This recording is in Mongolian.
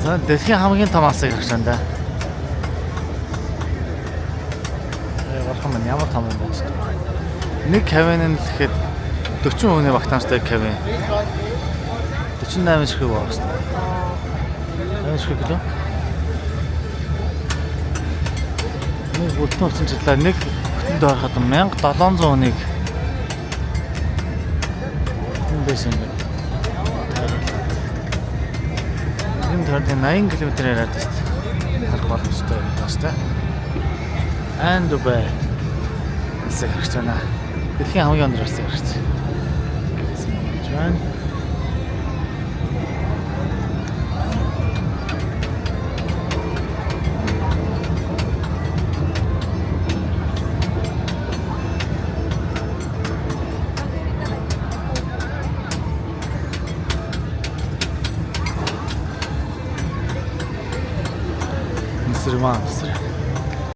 Дэлхийн хамгийн том алсыг харж байна да. Гарах юм ямар том юм бэ? Нэг кавин нь гэхэд 40 хүний багтаамжтай кавин. 48 ширхэг байгаа шүү дээ. 50 ширхэг лөө. Нэг бүтэн усан чиглэлээр нэг бүтэнд ороход 1700 хүнийг энэ байсан юм. Энэ төрлийн 80 км/h яриад шүү дээ. Харах боломжтой юм байна шүү дээ. And Dubai. Алсыг харж байна. Дэлхийн хамгийн өндөр алсыг харж байна. Гэж байна. Сэрман сэр.